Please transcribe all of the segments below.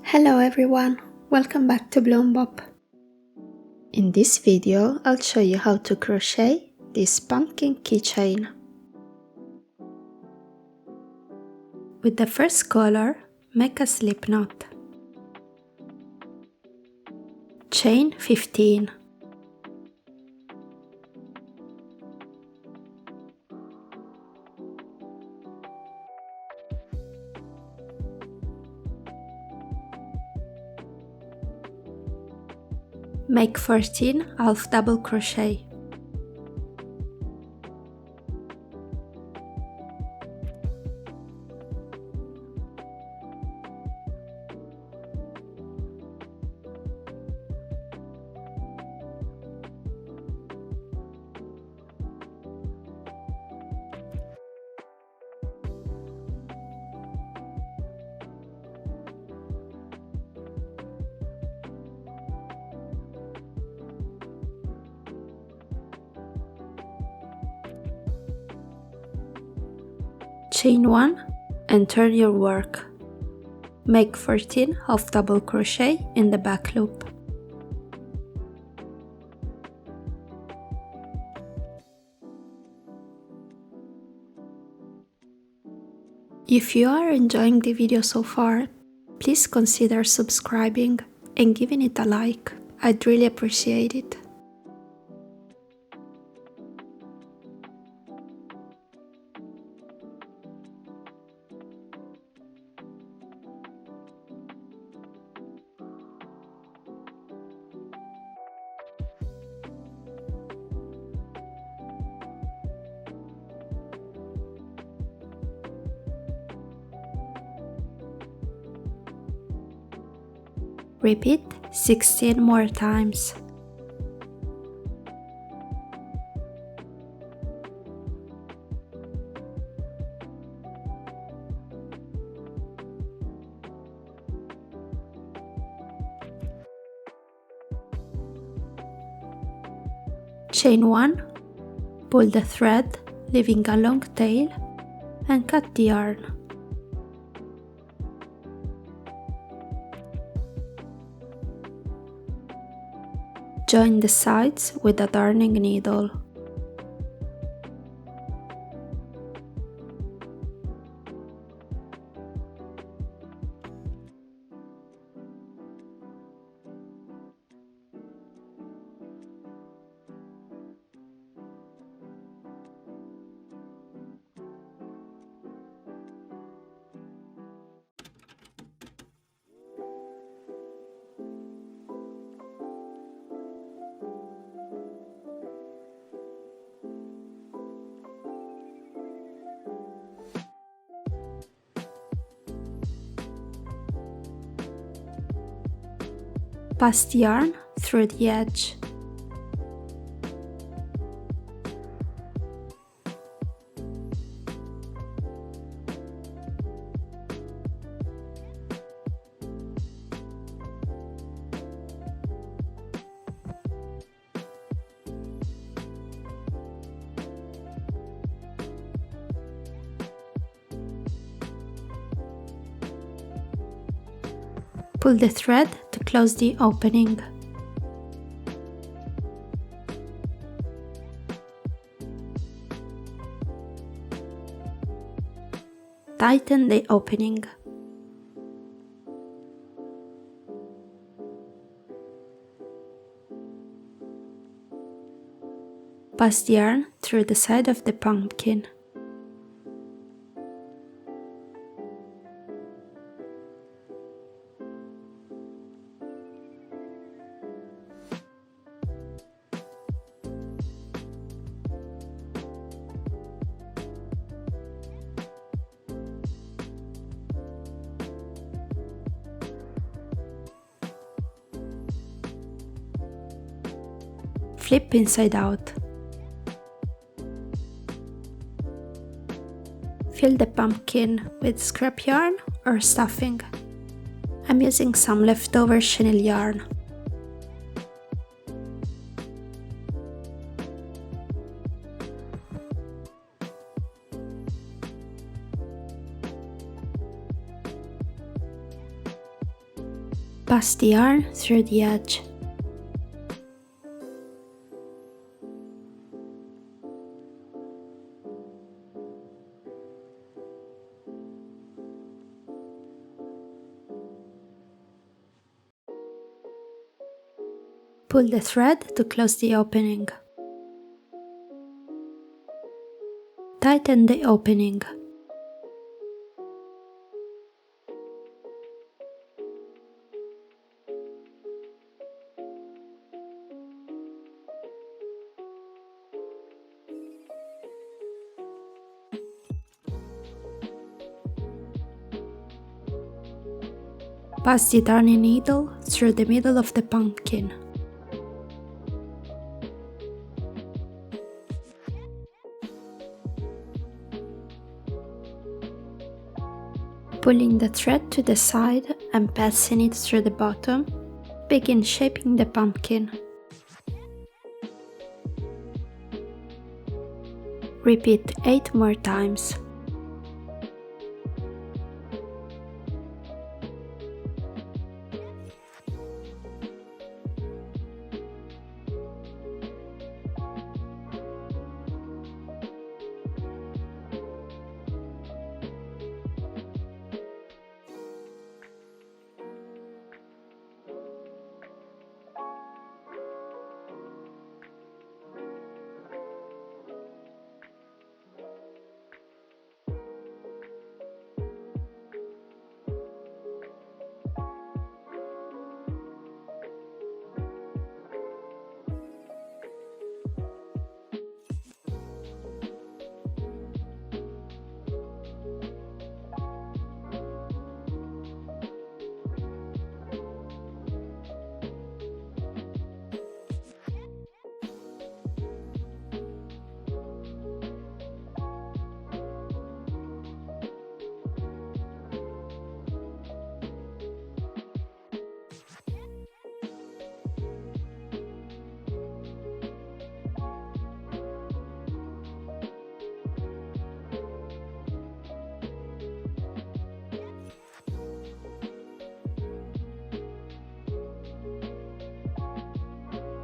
Hello everyone, welcome back to Bloombop. In this video I'll show you how to crochet this pumpkin keychain. With the first color, make a slip knot. Chain 15. Make 14 half double crochet. Chain 1 and turn your work. Make 14 half double crochet in the back loop. If you are enjoying the video so far, please consider subscribing and giving it a like. I'd really appreciate it. Repeat 16 more times. Chain 1, pull the thread, leaving a long tail, and cut the yarn. Join the sides with a darning needle. Pass the yarn through the edge. Pull the thread to close the opening. Tighten the opening. Pass the yarn through the side of the pumpkin. Flip inside out. Fill the pumpkin with scrap yarn or stuffing. I'm using some leftover chenille yarn. Pass the yarn through the edge. Pull the thread to close the opening. Tighten the opening. Pass the darning needle through the middle of the pumpkin. Pulling the thread to the side and passing it through the bottom, begin shaping the pumpkin. Repeat 8 more times.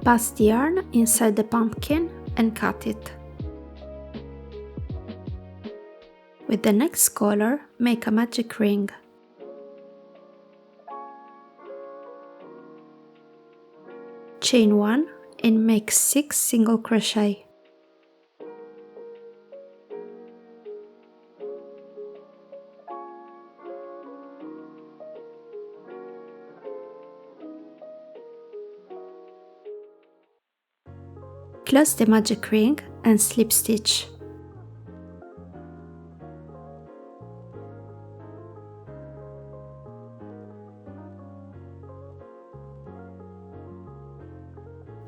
Pass the yarn inside the pumpkin and cut it. With the next color, make a magic ring. Chain 1 and make 6 single crochet. Close the magic ring and slip stitch.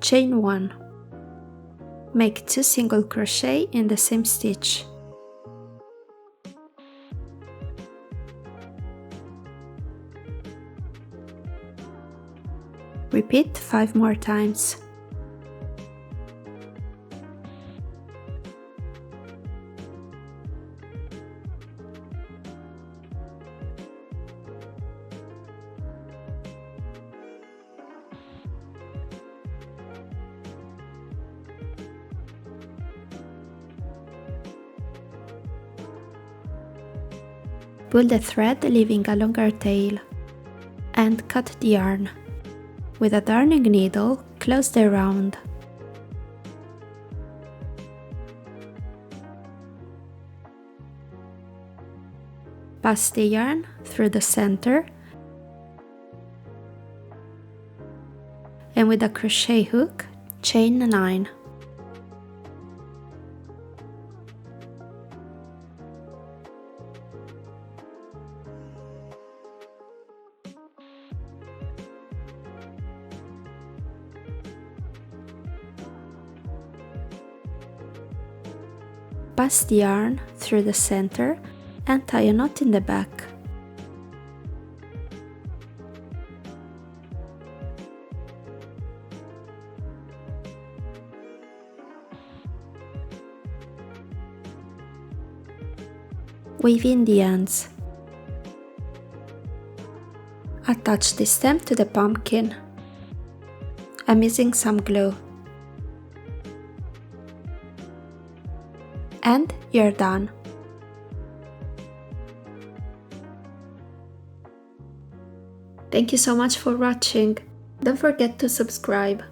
Chain 1. Make 2 single crochet in the same stitch. Repeat 5 more times. Pull the thread leaving a longer tail and cut the yarn. With a darning needle, close the round. Pass the yarn through the center and with a crochet hook, chain 9. Pass the yarn through the center and tie a knot in the back. Weave in the ends. Attach attach the stem to the pumpkin. I'm using some glue. And you're done. Thank you so much for watching. Don't forget to subscribe.